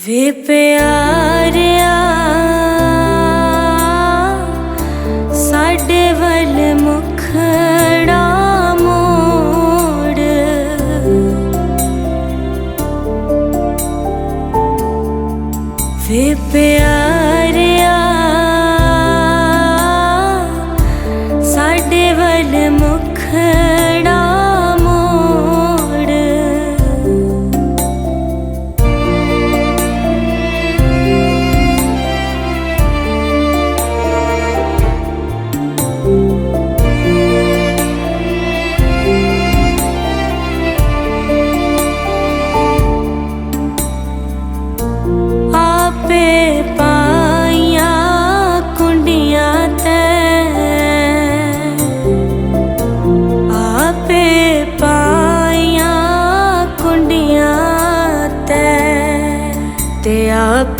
वे प्यारिया साडे वल मुखड़ा मोड़, वे प्यारिया साडे वल मुखड़ा ते आप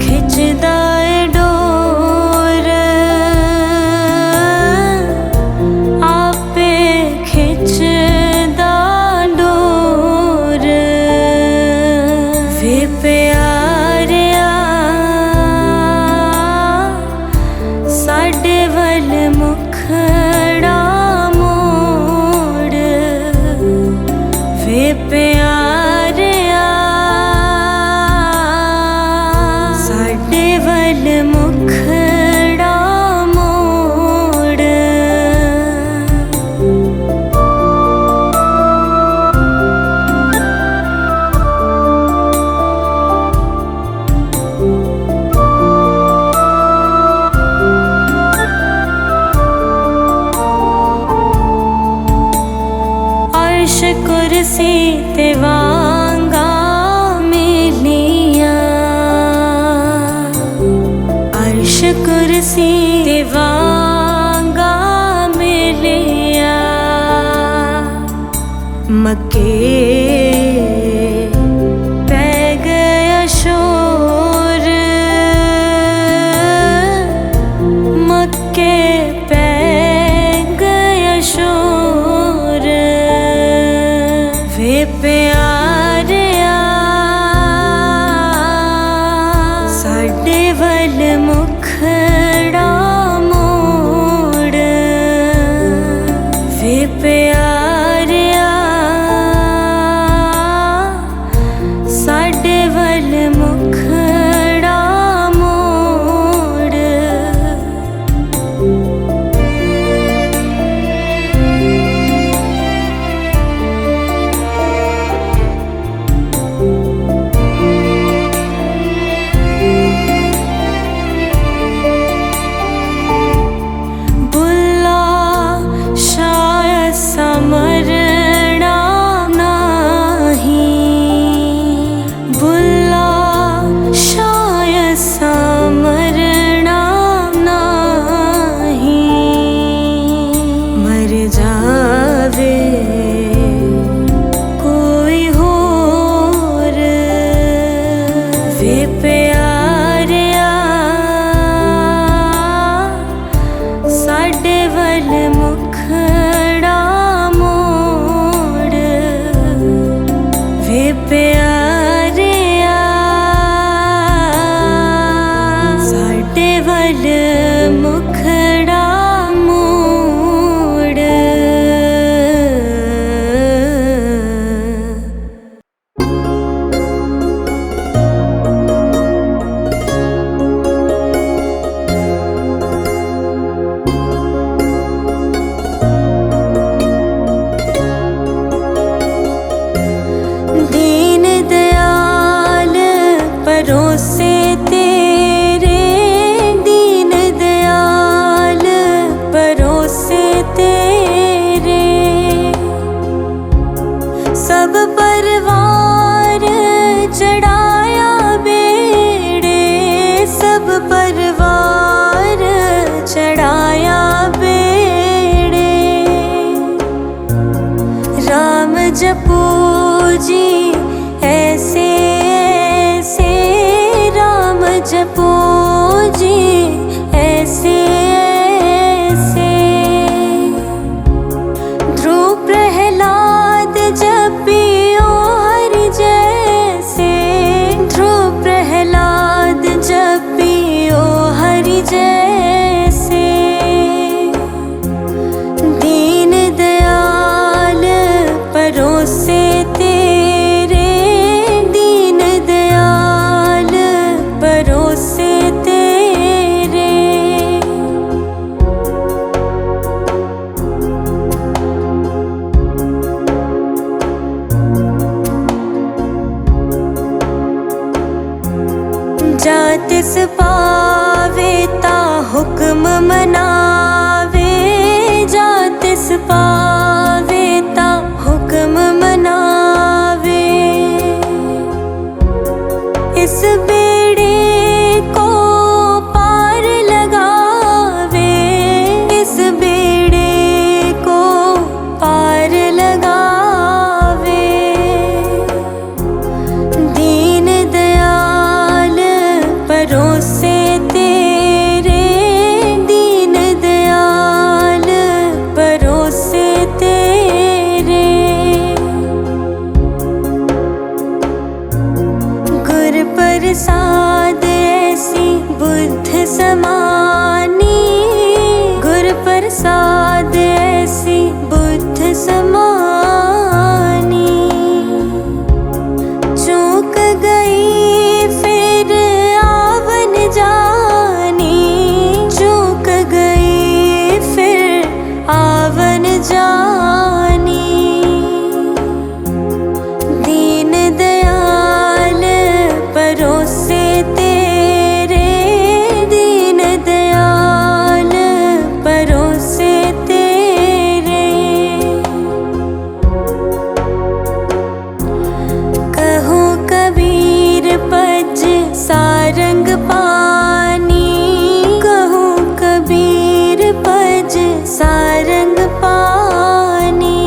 खिंचदा है डोर, आपे खिंचदा डोर, वे प्यारिया साडे वल मुखड़ा मोड़, वे प्यारिया मुखड़ा मोड़। अर्श कुर्सी ते वांगा मिलिया, अर्श कुर्सी ते वांगा मिलिया, मक्के पै गया शोर, मक्के पै गया शोर, वे प्यारिया साडे वल मुखड़ा मोड़, वे प्यारिया साडे वल मुखड़ा मोड़। प्यारिया साडे वल मुखड़ा मोड़। तिस पावे ता हुक्म मनावे, जा तिस पावे ता हुक्म मनावे। इस बेड़े को पार लगावे, इस बेड़े को पार लगावे। दीन दयाल परोसे तेरे, दीन दयाल परोसे तेरे। गुर प्रसाद ऐसी बुद्ध समानी, गुर प्रसाद ऐसी बुद्ध समानी। चूक गई फिर आवन जानी, चूक गई फिर आवन जानी। दीन दयाल परोसे तेरे, दीन दयाल परोसे तेरे। कहो कबीर पज सारंग पानी, कहो कबीर पज सारंग पानी।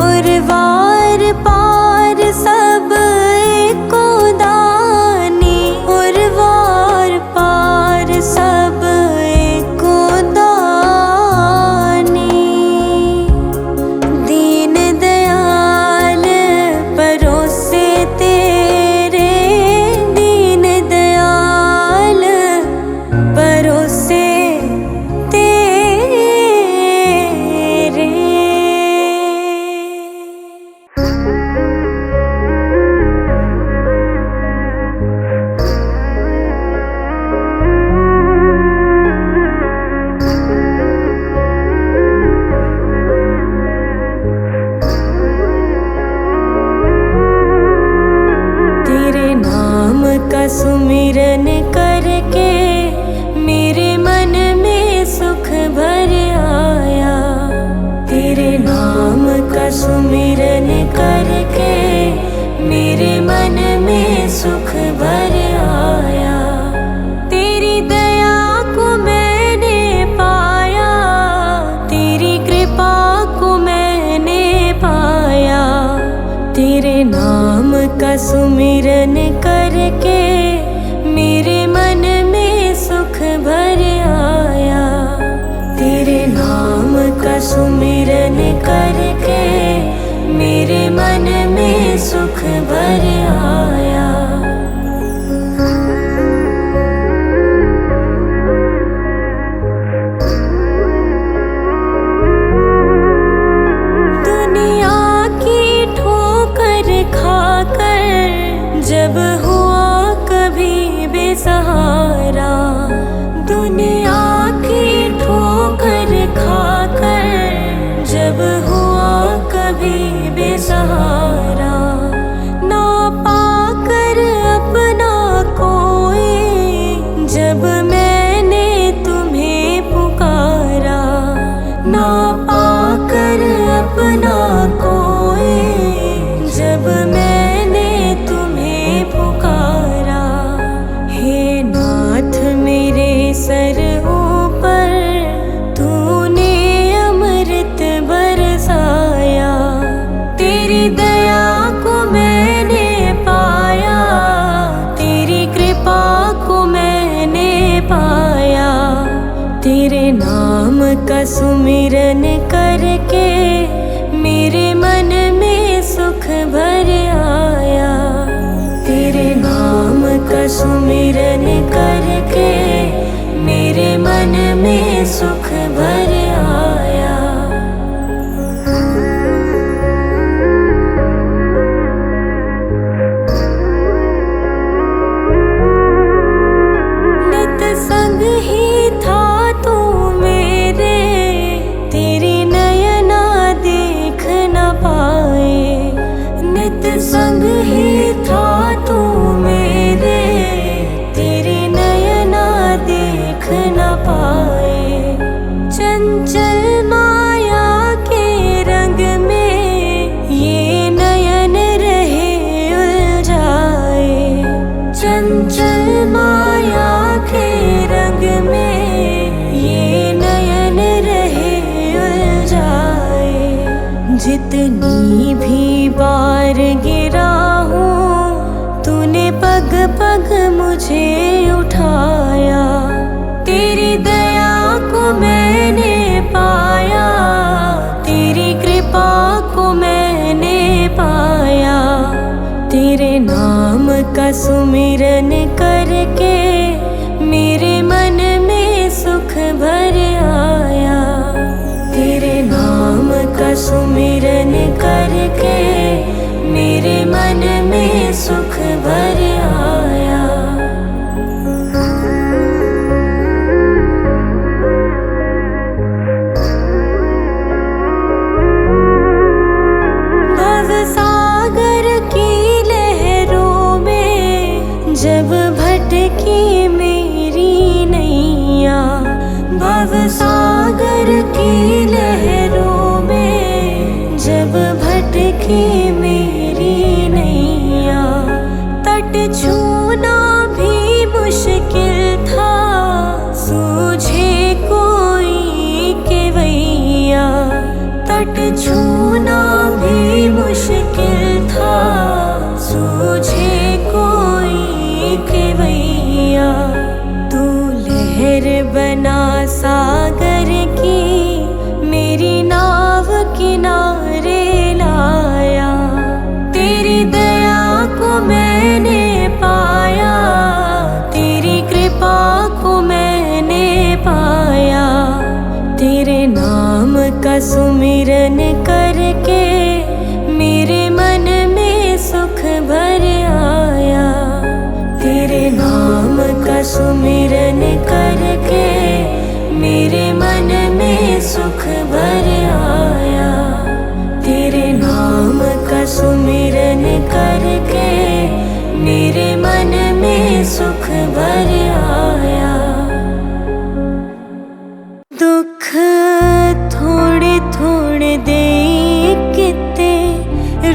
उर्वार पार सब एको दानी, उर्वार पार सब एको दानी। दीन दयाल परोसे तेरे, दीन दयाल परोसे तेरे। तेरे नाम का सुमिरन करके मेरे मन में सुख भर आया, तेरे नाम का सुमिरन करके मेरे मन में सुख भर आया। तेरी दया को मैंने पाया, तेरी कृपा को मैंने पाया। तेरे नाम का सुमिरन करके मेरे मन में सुख भर आया, तेरे नाम का सुमिरन करके मेरे मन में सुख भर आया। दुनिया की ठोकर खाकर जब हुआ कभी बेसहारा, दुनिया की ठोकर खाकर जब हुआ कभी बेसहारा। ना पाकर अपना कोई जब मैंने तुम्हें पुकारा, ना पाकर अपना कोई जब मैंने तुम्हें पुकारा। हे नाथ मेरे सर ऊपर तूने अमृत बरसाया, तेरी दया को मैंने पाया, तेरी कृपा को मैंने पाया। तेरे नाम का सुमिरन करके मेरे मन में सुख भर आया, तेरे नाम का सुमिरन करके मेरे मन में सुख भर आया। नित संग ही था तू मेरे, तेरी कितनी भी बार गिरा हूँ, तूने पग पग मुझे उठाया। तेरी दया को मैंने पाया, तेरी कृपा को मैंने पाया। तेरे नाम का सुमिरन करके मेरे मन में सुख भर आया। तेरे नाम का सुमिरन करके मेरे मन में सुख भर आया। भव सागर की लहरों में जब भटकी मेरी नैया, भव सागर की लहरों में जब भटकी मेरी नैया। तट छूना भी मुश्किल था, सूझे कोई केवैया। तट छूना भी मुश्किल था, सूझे कोई केवैया। तू लहर बना सागर की, मेरी नाव किनारे लाया। तेरी दया को मैंने पाया, तेरी कृपा को मैंने पाया। तेरे नाम का सुमिरन करके मेरे मन में सुख भर आया। तेरे नाम का सुमिरन करके मेरे मन में सुख भर आया। तेरे नाम का सुमिरन करके मेरे मन में सुख भर आया। दुख थोड़े थोड़े देखते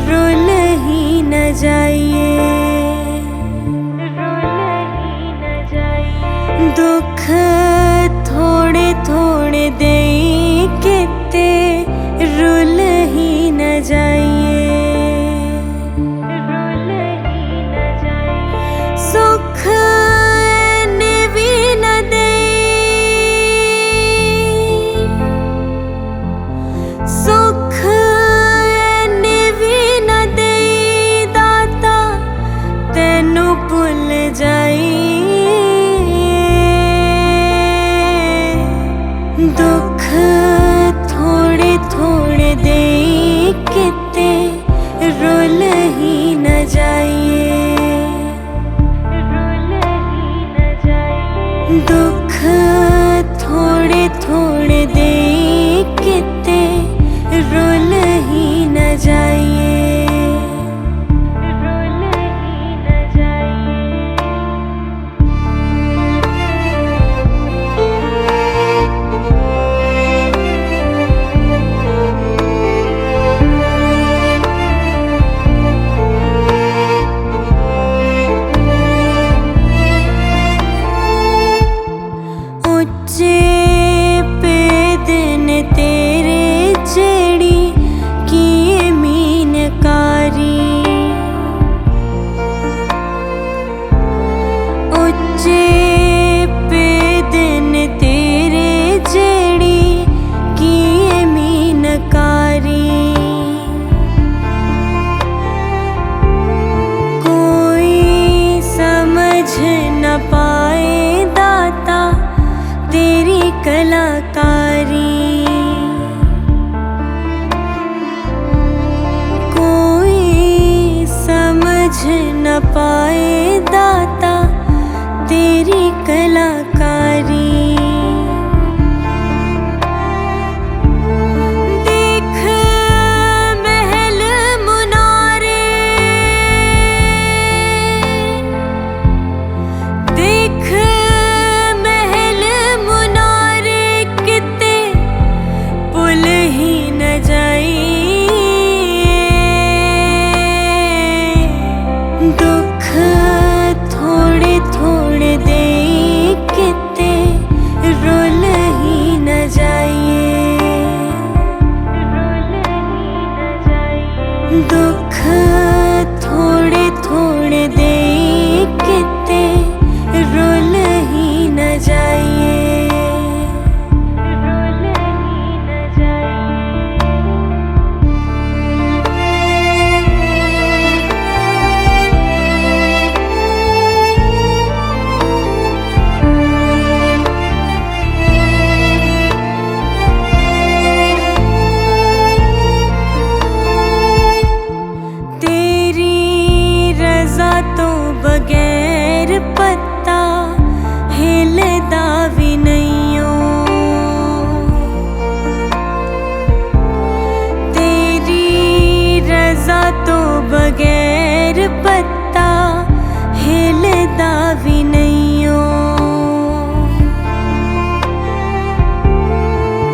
रुल ही न जाइए, दुख थोड़े थोड़े देखते रुल ही न जाइए। सुख भी न दे, सुख भी न दे दाता, तेनू भुल जाई। दुख थोड़े थोड़े देखते रुल ही न जाइए, दुख थोड़े थोड़े देखते रुल ही न जाइए। कलाकारी कोई समझ न पाए दाता तेरी कलाकारी। देख महल मुनारे, देख महल मुनारे किते पुल ही न जाई। दुख दुख थोड़े थोड़े दे किते रुल ही न जाइए। तो बगैर पत्ता हिलदा भी नहियो, तेरी रज़ा तो बगैर पत्ता हिलदा भी नहियो।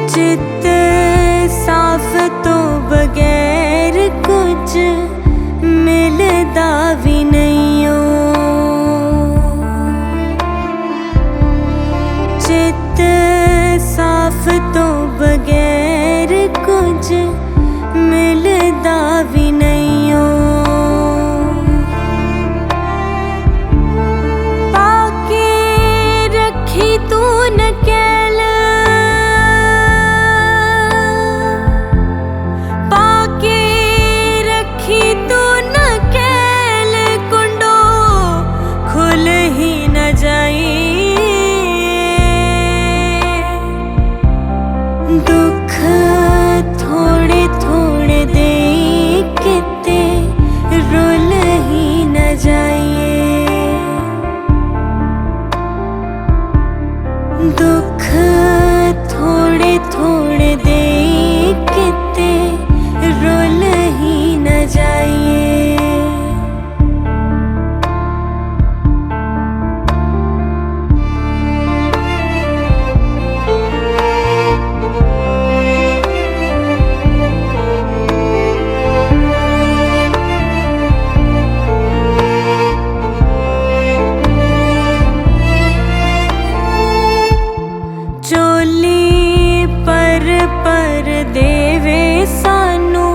चित साफ तो बगैर कुछ मिलदा भी नहियो। चित साफ तो बगैर कुछ मिलदा भी नहियो। पाके रखी तू नकेल, पाके रखी तू नकेल, कुंडो खुल ही न जाए। दुख थोड़े थोड़े दे किते रुल ही न जाइए। दुख थोड़े थोड़े दे किते रुल ही न जाइए। चोली पर देवे सानू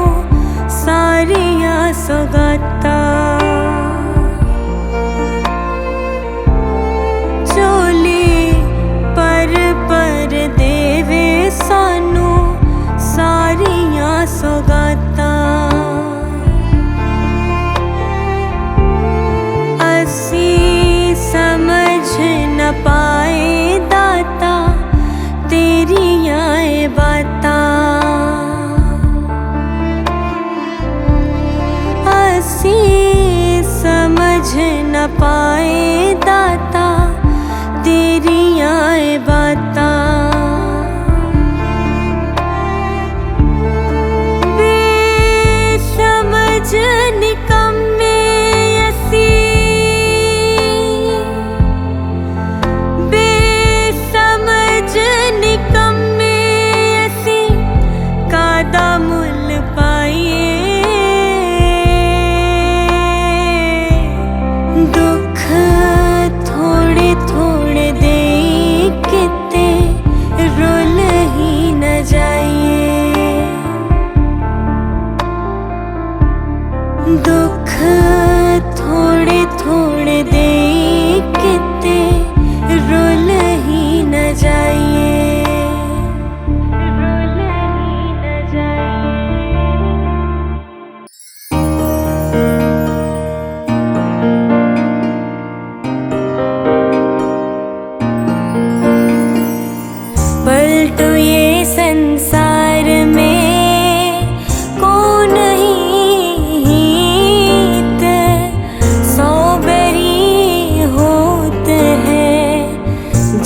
सारिया सौगाता। चोली पर देवे सानू सारिया सौगाता। असी समझ न पाए दाता तेरियां ए बातां। असी समझ न पाए दाता तेरियां ए बातां। बेसमझ निकम्मे असी, बेसमझ निकम्मे असी कादा मुल पाइए। दुख थोड़े थोड़े दे किते रुल ही न जाइए। दुख थोड़े थोड़े दे किते रुल ही न जाइए। रुल ही न जाइए। पलटू ये संसार में कौन हित, सौ बरी होत है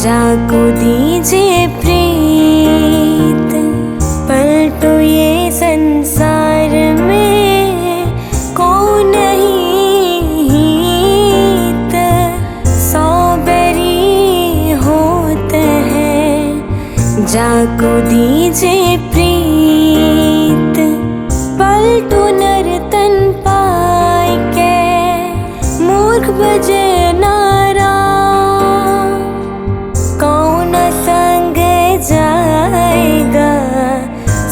जाको दीजिए प्रीत। पलटू ये संसार में कौन हित, सौ बरी होत है जाको दीजिए प्रीत। पलटू नर्तन पाए के मूर्ख बजे नारा, कौन संग जाएगा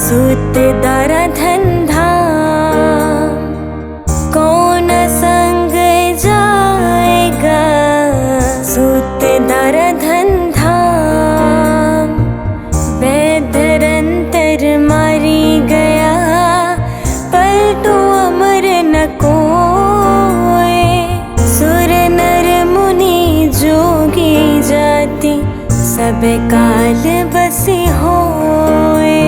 सूत दारा धंधा। सबे काल बसे होए।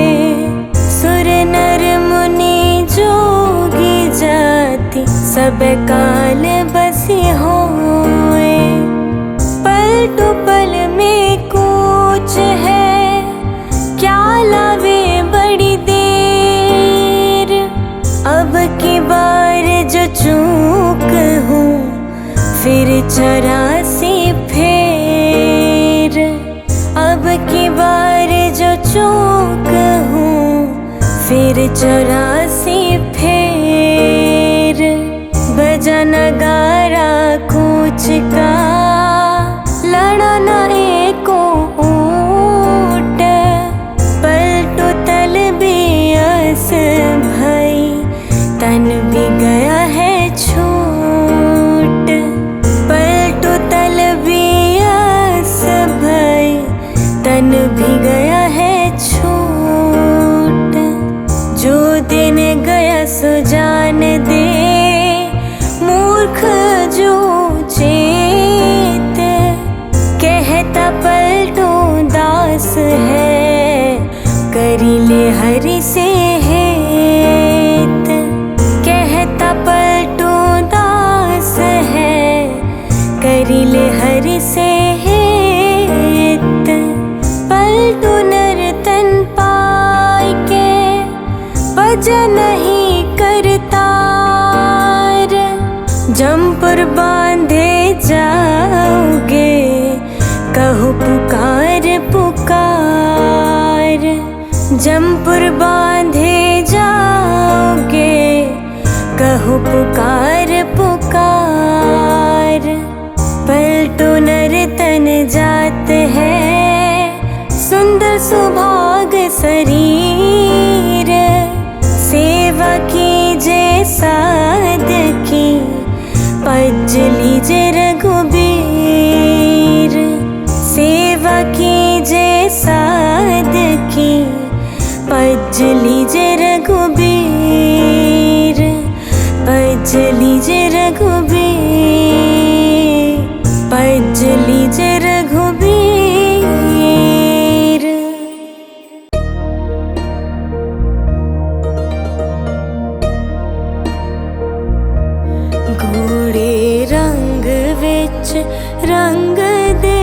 सुर नर मुनि जोगी जाति सबे काल बसे होए। पलटू पल में कूच है क्या लावे बड़ी देर। अब की बार जो चूक हूँ फिर 84 फेर। अब की बार जो चूक हूँ फिर 84 फेर। बजा नगारा कूच का लड़ा न एको ऊंट। पलटू तल भी अस भई तन भी गया है छूट। पलटू तल भी अस भई तन भी गया है छूट। जो दिन गया सो जान दे मूर्ख जो चेत। कहता पलटू दास है करी ले हरि से हेत। कहता पलटू दास है करी ले हरि से हेत। पलटू नर तन पाई के भजन नहीं करतार। जमपुर बांधे जाओगे कहो पुकार पुकार। जमपुर बांधे जाओगे कहो पुकार पुकार। पलटू नर तन जात है सुंदर सुभाग शरीर। सेवा कीजे साध की पज लीजे रघुबीर। सेवा कीजे साध की पज लीजे रघुबीर। पज लीजे रघुबीर। पज लीजे रघुबीर। गूढ़े रंग विच रंग दे